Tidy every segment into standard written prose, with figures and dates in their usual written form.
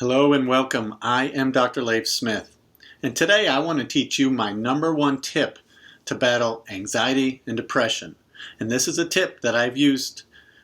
Hello and welcome. I am Dr. Leif Smith, and today I want to teach you my number one tip to battle anxiety and depression. And this is a tip that I've used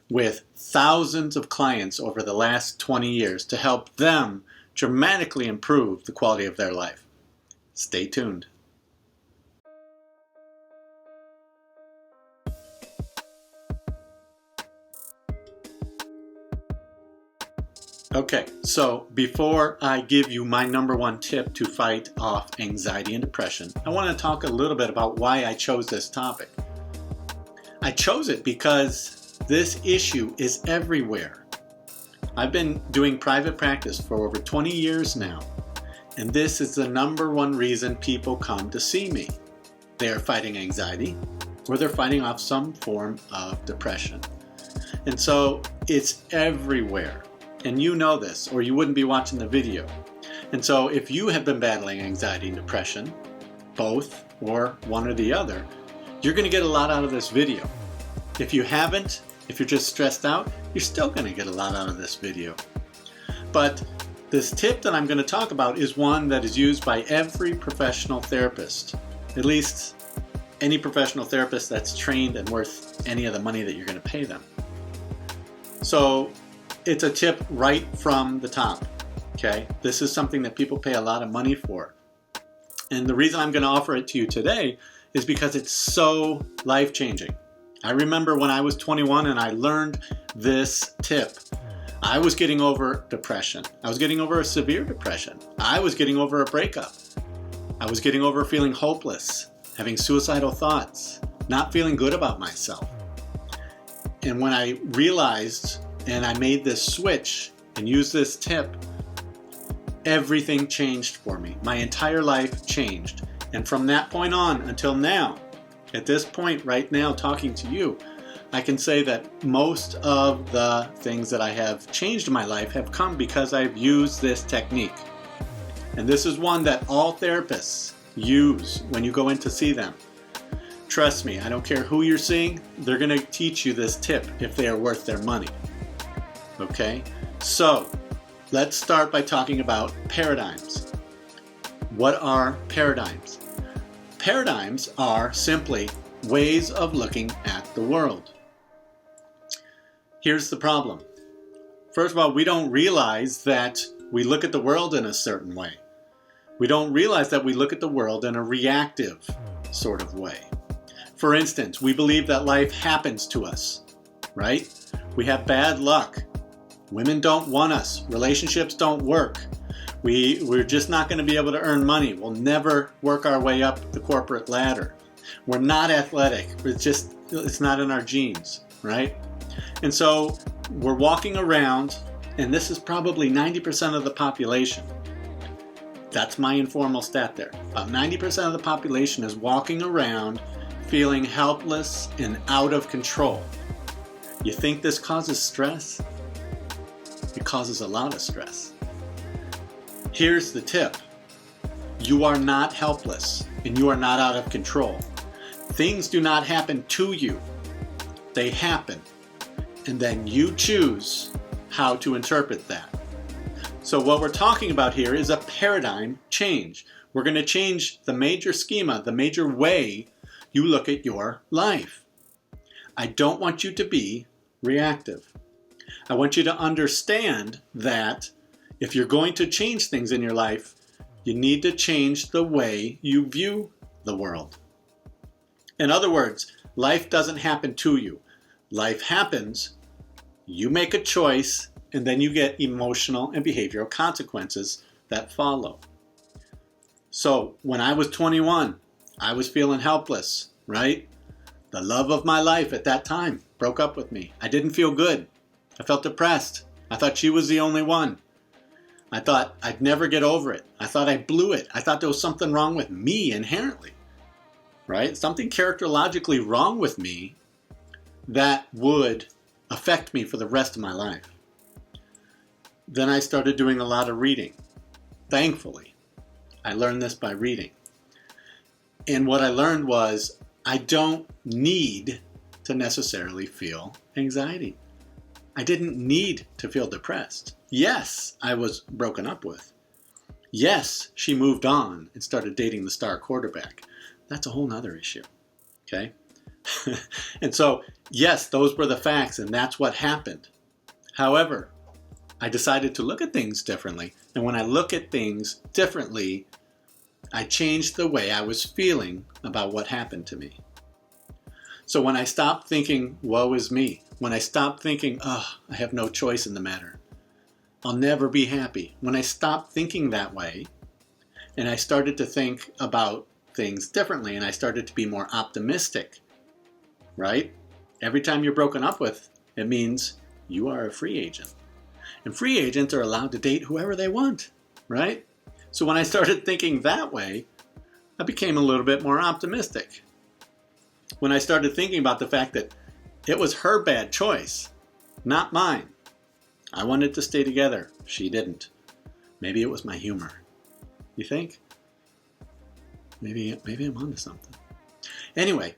with thousands of clients over the last 20 years to help them dramatically improve the quality of their life. Stay tuned. Okay, so before I give you my number one tip to fight off anxiety and depression, I want to talk a little bit about why I chose this topic. I chose it because this issue is everywhere. I've been doing private practice for over 20 years now, and this is the number one reason people come to see me. They are fighting anxiety, or they're fighting off some form of depression. And so it's everywhere. And you know this, or you wouldn't be watching the video. And so if you have been battling anxiety and depression, both or one or the other, you're going to get a lot out of this video. If you haven't, if you're just stressed out, you're still going to get a lot out of this video. But this tip that I'm going to talk about is one that is used by every professional therapist, at least any professional therapist that's trained and worth any of the money that you're going to pay them. So it's a tip right from the top, okay? This is something that people pay a lot of money for. And the reason I'm going to offer it to you today is because it's so life-changing. I remember when I was 21 and I learned this tip. I was getting over depression. I was getting over a severe depression. I was getting over a breakup. I was getting over feeling hopeless, having suicidal thoughts, not feeling good about myself. And when I realized and I made this switch and used this tip, everything changed for me. My entire life changed. And from that point on until now, at this point right now talking to you, I can say that most of the things that I have changed in my life have come because I've used this technique. And this is one that all therapists use when you go in to see them. Trust me, I don't care who you're seeing, they're going to teach you this tip if they are worth their money. Okay, so let's start by talking about paradigms. What are paradigms? Paradigms are simply ways of looking at the world. Here's the problem. First of all, we don't realize that we look at the world in a certain way. We don't realize that we look at the world in a reactive sort of way. For instance, we believe that life happens to us, right? We have bad luck. Women don't want us. Relationships don't work. We're just not going to be able to earn money. We'll never work our way up the corporate ladder. We're not athletic. It's not in our genes, right? And so we're walking around, and this is probably 90% of the population. That's my informal stat there. About 90% of the population is walking around feeling helpless and out of control. You think this causes stress? It causes a lot of stress. Here's the tip. You are not helpless and you are not out of control. Things do not happen to you. They happen. And then you choose how to interpret that. So what we're talking about here is a paradigm change. We're going to change the major schema, the major way you look at your life. I don't want you to be reactive. I want you to understand that if you're going to change things in your life, you need to change the way you view the world. In other words, life doesn't happen to you. Life happens, you make a choice, and then you get emotional and behavioral consequences that follow. So when I was 21, I was feeling helpless, right? The love of my life at that time broke up with me. I didn't feel good. I felt depressed. I thought she was the only one. I thought I'd never get over it. I thought I blew it. I thought there was something wrong with me inherently, right? Something characterologically wrong with me that would affect me for the rest of my life. Then I started doing a lot of reading. Thankfully, I learned this by reading. And what I learned was I don't need to necessarily feel anxiety. I didn't need to feel depressed. Yes, I was broken up with. Yes, she moved on and started dating the star quarterback. That's a whole nother issue. Okay? And so, yes, those were the facts, and that's what happened. However, I decided to look at things differently. And when I look at things differently, I changed the way I was feeling about what happened to me. So when I stopped thinking, woe is me, when I stopped thinking, oh, I have no choice in the matter, I'll never be happy. When I stopped thinking that way, and I started to think about things differently, and I started to be more optimistic, right? Every time you're broken up with, it means you are a free agent. And free agents are allowed to date whoever they want, right? So when I started thinking that way, I became a little bit more optimistic. When I started thinking about the fact that it was her bad choice, not mine. I wanted to stay together. She didn't. Maybe it was my humor. You think? Maybe I'm onto something. Anyway,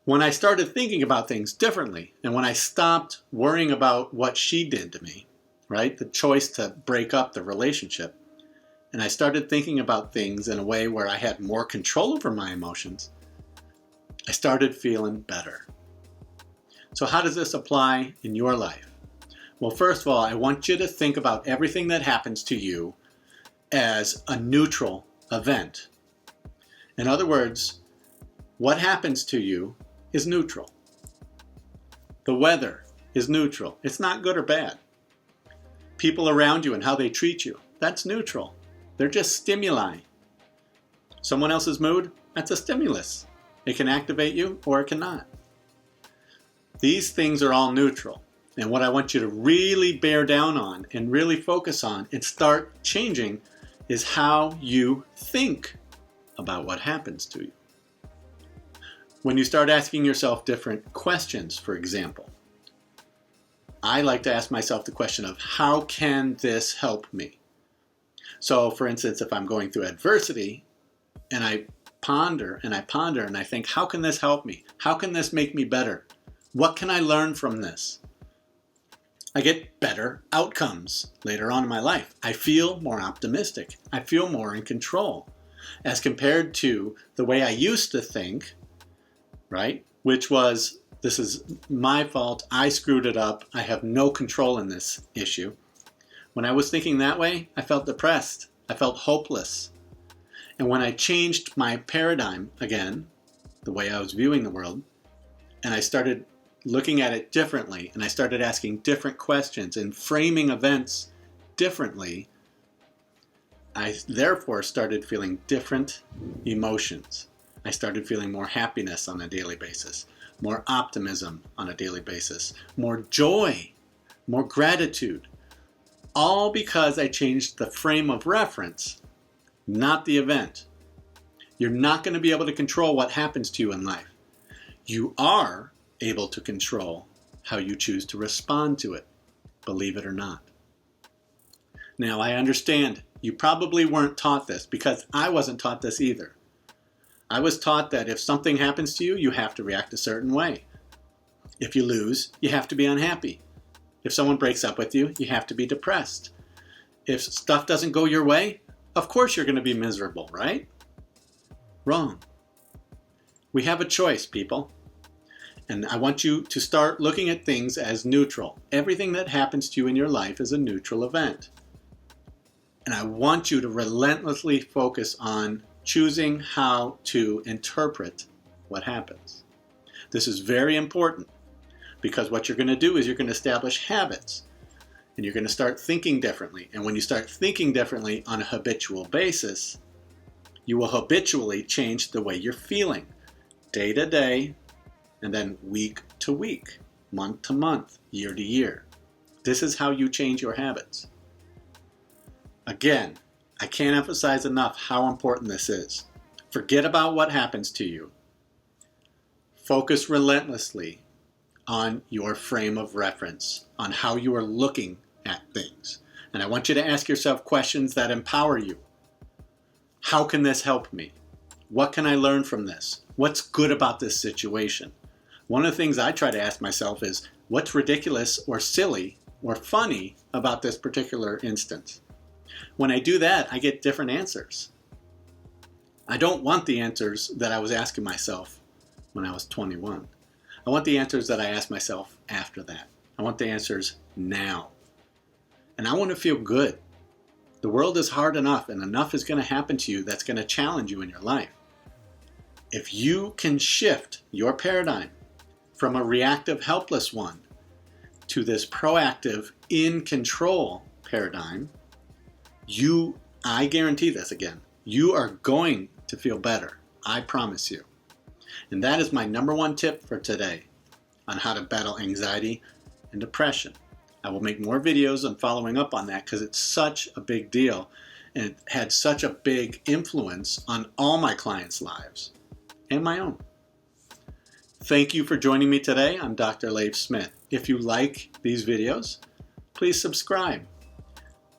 when I started thinking about things differently, and when I stopped worrying about what she did to me, right? The choice to break up the relationship, and I started thinking about things in a way where I had more control over my emotions, I started feeling better. So how does this apply in your life? Well, first of all, I want you to think about everything that happens to you as a neutral event. In other words, what happens to you is neutral. The weather is neutral. It's not good or bad. People around you and how they treat you, that's neutral. They're just stimuli. Someone else's mood, that's a stimulus. It can activate you or it cannot. These things are all neutral. And what I want you to really bear down on and really focus on and start changing is how you think about what happens to you. When you start asking yourself different questions, for example, I like to ask myself the question of how can this help me? So, for instance, if I'm going through adversity and I ponder and I think, how can this help me? How can this make me better? What can I learn from this? I get better outcomes later on in my life. I feel more optimistic. I feel more in control as compared to the way I used to think, right? Which was, this is my fault. I screwed it up. I have no control in this issue. When I was thinking that way, I felt depressed. I felt hopeless. And when I changed my paradigm again, the way I was viewing the world, and I started looking at it differently, and I started asking different questions and framing events differently, I therefore started feeling different emotions. I started feeling more happiness on a daily basis, more optimism on a daily basis, more joy, more gratitude, all because I changed the frame of reference, not the event. You're not going to be able to control what happens to you in life. You are able to control how you choose to respond to it, believe it or not. Now, I understand you probably weren't taught this because I wasn't taught this either. I was taught that if something happens to you, you have to react a certain way. If you lose, you have to be unhappy. If someone breaks up with you, you have to be depressed. If stuff doesn't go your way, of course you're going to be miserable, right? Wrong. We have a choice, people. And I want you to start looking at things as neutral. Everything that happens to you in your life is a neutral event. And I want you to relentlessly focus on choosing how to interpret what happens. This is very important because what you're going to do is you're going to establish habits. And you're going to start thinking differently. And when you start thinking differently on a habitual basis, you will habitually change the way you're feeling day to day, and then week to week, month to month, year to year. This is how you change your habits. Again, I can't emphasize enough how important this is. Forget about what happens to you. Focus relentlessly on your frame of reference, on how you are looking at things. And I want you to ask yourself questions that empower you. How can this help me? What can I learn from this? What's good about this situation? One of the things I try to ask myself is, what's ridiculous or silly or funny about this particular instance? When I do that, I get different answers. I don't want the answers that I was asking myself when I was 21. I want the answers that I asked myself after that. I want the answers now. And I want to feel good. The world is hard enough, and enough is going to happen to you that's going to challenge you in your life. If you can shift your paradigm from a reactive, helpless one to this proactive, in control paradigm, I guarantee this again, you are going to feel better. I promise you. And that is my number one tip for today on how to battle anxiety and depression. I will make more videos on following up on that because it's such a big deal and it had such a big influence on all my clients' lives and my own. Thank you for joining me today. I'm Dr. Leif Smith. If you like these videos, please subscribe.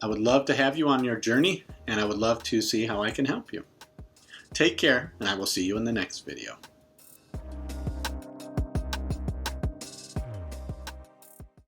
I would love to have you on your journey, and I would love to see how I can help you. Take care, and I will see you in the next video.